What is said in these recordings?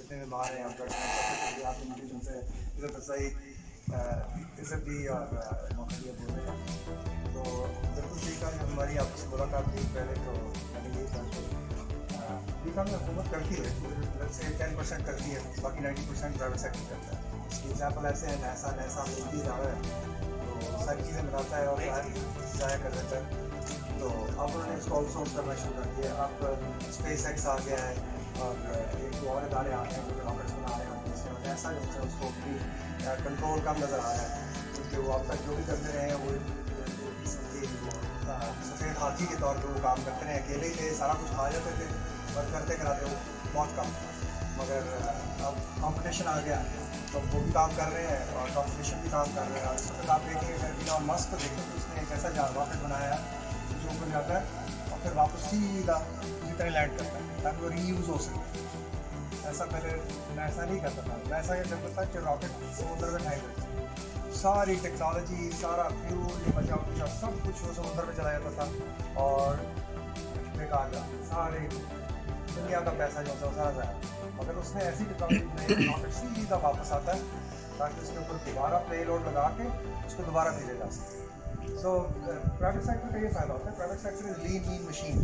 जितने भी बाहर हैं आपकी मोटिवेशन से इज़्ज़त सही इज़्ज़त दी और मौका दिया बोलने का। तो बिल्कुल ठीक है, हमारी आपसे मुलाकात हुई पहले तो मैंने यही कहा ये काम हुकूमत करती है, से 10% करती है, बाकी 90% प्राइवेट सेक्टर करता है। एग्जाम्पल ऐसे हैं, नैसा मिलती जा रहा है तो सारी चीज़ें बनाता है और ज़ाया कर देता है। तो अब उन्होंने इसको आउटसोर्स करना शुरू कर दिया। अब स्पेस एक्स आ गया है और एक दो और इदारे आ गए हैं जो कि रॉकेट्स बना रहे हैं, जिसमें ऐसा जो है उसको भी कंट्रोल कम नज़र आ रहा है, क्योंकि वो अब तक जो भी करते रहे हैं वो सफ़ेद हाथी के तौर पर वो काम करते रहे, अकेले ही थे, सारा कुछ खा जाते थे और करते कराते वो बहुत कम था। मगर अब कंपटीशन आ गया तो वो भी काम कर रहे हैं और कंपटीशन भी काम कर रहे हैं। और इस वक्त आप देखेंगे अगर इलॉन मस्क को देखें तो उसने एक ऐसा रॉकेट बनाया है जो ऊपर जाता है और फिर वापस सीधा उसी तरह लैंड करता है ताकि वो रीयूज़ हो सके। ऐसा पहले नासा नहीं करता था। नासा क्या करता था कि रॉकेट समुद्र में फेंक देता था, सारी टेक्नोलॉजी, सारा फ्यूल, बचाव सब कुछ वो समुद्र में चला जाता था और बेकार था, सारे दुनिया का पैसा जो था सारा जाए। मगर उसने ऐसी टेक्नोलॉजी बनाई, रॉकेट सीधा वापस आता है ताकि उसके ऊपर दोबारा पे लोड लगा के उसको दोबारा भेजा जा सके। सो प्राइवेट सेक्टर का ये फ़ायदा होता है, private sector is lean machine.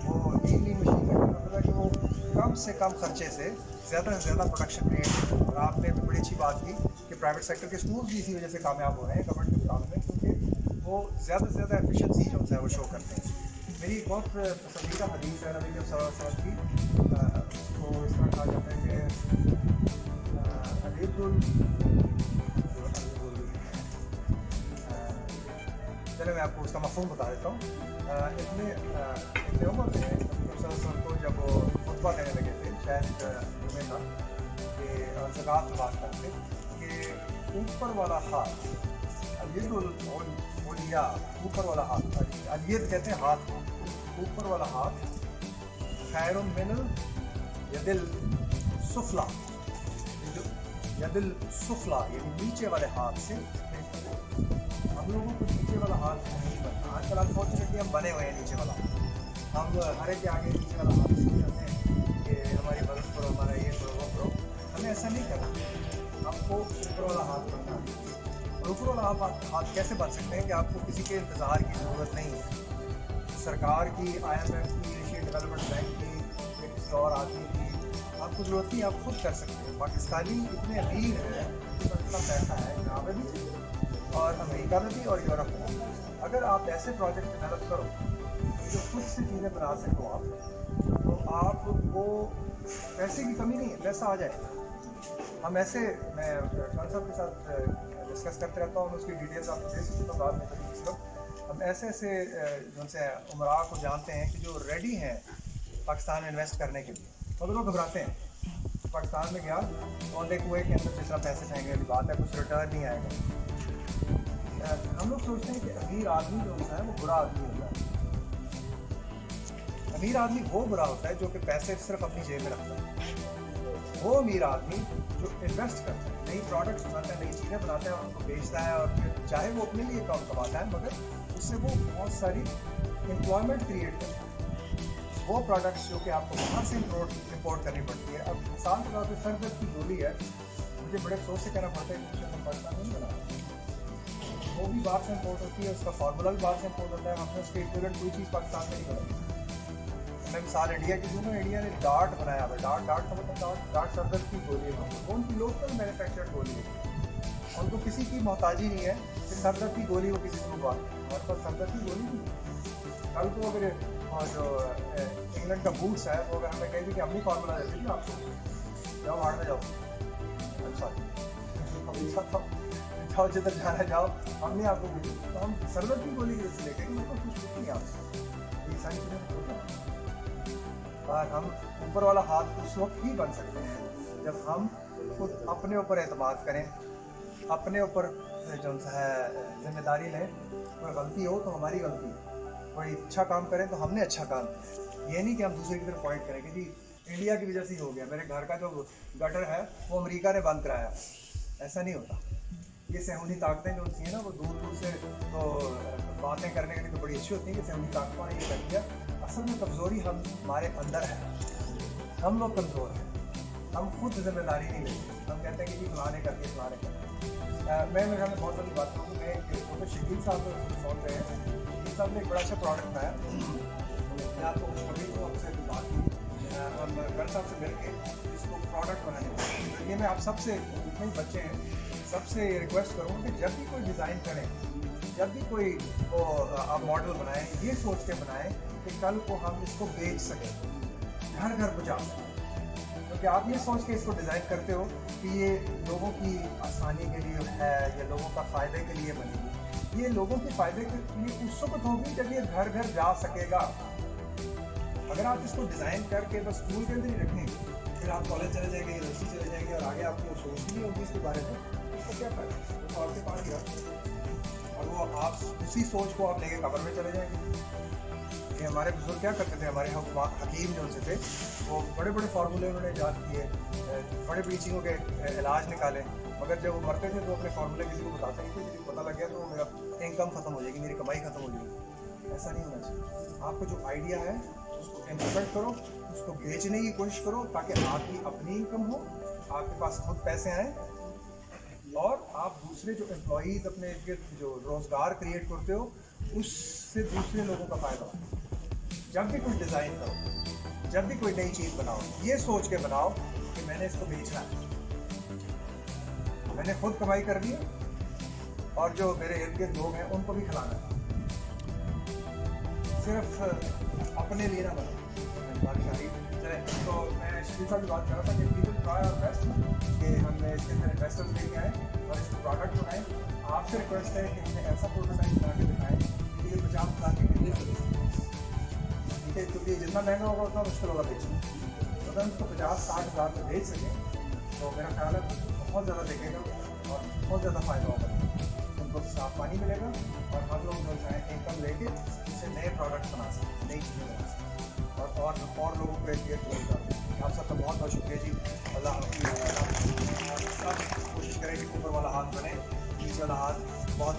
वो लीन मशीन का मतलब है कि वो कम से कम खर्चे से ज़्यादा से ज़्यादा प्रोडक्शन क्रिएट करते हैं। और आपने बड़ी अच्छी बात की कि प्राइवेट सेक्टर के स्कूल भी इसी वजह से कामयाब हो रहे हैं गवर्नमेंट के मुकाबले में, क्योंकि वो ज़्यादा से ज़्यादा एफिशिएंसी जो है वो शो करते हैं। मेरी एक बहुत पसंदीदा हदीस है नबी सल्लल्लाहु अलैहि वसल्लम की, उसको इस तरह कहा जाता है कि चलो मैं आपको उसका मफ़हूम बता देता हूँ। इतने उम्र में को जब वो खुतबा देने लगे थे, शायद जुमे था, कि ज़कात की बात करते कि ऊपर वाला हाथ अलिया, ऊपर वाला हाथ अलियत कहते हैं हाथ को, ऊपर वाला हाथ खैरुम मिनल यदिल सुफला, यदिल सुफला यानी नीचे वाले हाथ से। हम लोगों को नीचे वाला हाथ नहीं बनता। आजकल अनफॉर्चुनेटली हम बने हुए हैं नीचे वाला, हम हर एक के आगे नीचे वाला हाथ सीख जाते हैं कि हमारी मदद करो, हमारा ये करो वो करो। हमें ऐसा नहीं करना, आपको ऊपर वाला हाथ बनना है। और ऊपर वाला हाथ कैसे बन सकते हैं कि आपको किसी के इंतज़ार की ज़रूरत नहीं है, सरकार की, IMF की, एशियन डेवलपमेंट बैंक की, किसी और आदमी की आपको ज़रूरत नहीं, आप खुद कर सकते हैं। पाकिस्तानी इतने अमीर हैं, इतना पैसा है यहाँ पर भी और अमेरिका में भी और यूरोप में भी। अगर आप ऐसे प्रोजेक्ट डेवलप करो जो खुद से चीज़ें बना सको आप, तो आपको पैसे की कमी नहीं है, पैसा आ जाए। हम ऐसे, मैं खान साहब के साथ डिस्कस करते रहता हूँ, उसकी डिटेल्स आपको दे सकता हूँ बाद में कभी किसी वक्त। हम ऐसे ऐसे जो से उमरा को जानते हैं कि जो रेडी हैं पाकिस्तान में इन्वेस्ट करने के लिए, मगर लोग घबराते हैं। पाकिस्तान में गया और एक कुएं के अंदर जिस तरह पैसे फेंकने की बात है, कुछ रिटर्न नहीं आएगा। हम लोग सोचते हैं कि अमीर आदमी जो होता है वो बुरा आदमी होता है। अमीर आदमी वो बुरा होता है जो कि पैसे सिर्फ अपनी जेब में रखता है। वो अमीर आदमी जो इन्वेस्ट करता है, नई प्रोडक्ट्स बनाता है, नई चीज़ें बनाता है और उनको बेचता है, और फिर चाहे वो अपने लिए कम कमाता है मगर उससे वो बहुत सारी एम्प्लॉयमेंट क्रिएट करता है। वो प्रोडक्ट्स जो कि आपको बाहर से इम्पोर्ट करनी पड़ती है। अब मिसाल के तौर पर सर दर्द की गोली है, मुझे बड़े अफसोस से कहना पड़ता है कि हम पाकिस्तान नहीं बना, वो भी बाहर से इम्पोर्ट होती है, उसका फार्मूला भी बाहर से इम्पोर्ट होता है। हमने उसके इक्विवेलेंट कोई चीज़ पाकिस्तान में नहीं बनाई। मैं मिसाल इंडिया की दूँ ना, इंडिया ने डार्ट बनाया हुआ, डार्ट का मतलब डार्ट सर दर्द की गोली है, वो उनकी लोकल मैन्युफैक्चर्ड गोली है। उनको किसी की मोहताजी नहीं है कि सर दर्द की गोली वो किसी को मंगवा, हमारे पास सर दर्द की गोली नहीं है। कल को अगर और जो इंग्लैंड का बूट्स है वो अगर हमें कहेगी कि अपनी फार्मूला देती थी आपको, जाओ हार में जाओ, अच्छा जाओ जिधर जाना जाओ, हमने आपको बोली तो हम सरदर्द की गोली की वजह से लेके मतलब कुछ नहीं आपसे, ये सारी चीज़ें होता है। और हम ऊपर वाला हाथ उस वक्त ही बन सकते हैं जब हम खुद अपने ऊपर एतमाद करें, अपने ऊपर जो है जिम्मेदारी लें। कोई गलती हो तो हमारी गलती, कोई अच्छा काम करें तो हमने अच्छा काम किया। ये नहीं कि हम दूसरे की तरफ पॉइंट करें कि जी इंडिया की वजह से ही हो गया, मेरे घर का जो गटर है वो अमेरिका ने बंद कराया, ऐसा नहीं होता। ये सहूनी ताकतें जो होती हैं ना, वो दूर दूर से तो बातें करने के लिए तो बड़ी अच्छी होती हैं कि सहूनी ताकतों ने ये कर दिया। असल में कमज़ोरी हमारे अंदर है, हम लोग कमज़ोर हैं। हम खुद जिम्मेदारी नहीं लेते, हम कहते हैं कि जी फलाने करके मैं मेरे ख्याल में बहुत बड़ी बात कहूँ, मैं क्योंकि शकील साहब सोच रहे हैं, शकील साहब ने एक बड़ा अच्छा प्रोडक्ट बनाया। मैं आपको कभी तो आपसे बात की, हम गढ़ साहब से मिल के इसको प्रोडक्ट बनाने का, ये मैं आप सबसे जितने भी बच्चे हैं सबसे रिक्वेस्ट करूँगा कि जब भी कोई डिज़ाइन करें, जब भी कोई आप मॉडल बनाएं, ये सोच के बनाएं कि कल को हम इसको बेच सकें, घर घर पहुँचा सकें। क्योंकि आप ये सोच के इसको डिज़ाइन करते हो कि ये लोगों की आसानी के लिए है या लोगों का फ़ायदे के लिए बनेगी, ये लोगों के फ़ायदे के लिए उस वक्त होगी जब ये घर घर जा सकेगा। अगर आप इसको डिज़ाइन करके बस स्कूल के अंदर ही रखेंगे, फिर आप कॉलेज चले जाएंगे, यूनिवर्सिटी चले जाएंगे और आगे आपको सोच भी नहीं होगी इसके बारे में, तो क्या फ़ायदा, वो आपके पास गया और वो आप उसी सोच को आप लेके कब्र में चले जाएंगे। कि हमारे बुजुर्ग क्या करते थे, हमारे हकीम जो उनसे थे, वो बड़े बड़े फार्मूले उन्होंने ईजाद किए, बड़े बड़ी चीज़ों के इलाज निकाले, मगर जब वो मरते थे तो अपने फार्मूले किसी को बताते नहीं थे, किसी को पता लग गया तो मेरा इनकम ख़त्म हो जाएगी, मेरी कमाई ख़त्म हो जाएगी। ऐसा नहीं होना चाहिए। आपको जो आइडिया है उसको इम्प्लीमेंट करो, उसको बेचने की कोशिश करो ताकि आपकी अपनी इनकम हो, आपके पास खुद पैसे आएँ और आप दूसरे जो एम्प्लॉयज़ अपने जो रोज़गार क्रिएट करते हो उससे दूसरे लोगों का फ़ायदा हो। जब भी कोई डिज़ाइन करो, जब भी कोई नई चीज़ बनाओ, ये सोच के बनाओ कि मैंने इसको बेचना है, मैंने खुद कमाई करनी है और जो मेरे इर्द गिर्द लोग हैं उनको भी खिलाना है, सिर्फ अपने लिए ना बनो। चले तो मैं शकील साहब की बात कर रहा था कि we will try our best कि हमने इसके अंदर इन्वेस्टर्स लेके आए और इसको प्रोडक्ट बनाएं। आपसे रिक्वेस्ट है कि हमें ऐसा प्रोटोटाइप बना के दिखाएं कि ये 50,000 के लिए, ठीक है, क्योंकि जितना महंगा होगा उतना मुश्किल होगा बेचना। तो अगर हम इसको 50-60 हज़ार में बेच सकें तो मेरा ख्याल है बहुत ज़्यादा बिकेगा और बहुत ज़्यादा फ़ायदा होगा, उनको साफ पानी मिलेगा और हम लोग जो चाहें इनकम लेके इससे नए प्रोडक्ट बना सकते, नई चीज़ें बना सकते और लोगों को एक आप सबका बहुत बहुत शुक्रिया जी। अल्लाह सब कोशिश करें कि ऊपर वाला हाथ बने, नीचे वाला हाथ बहुत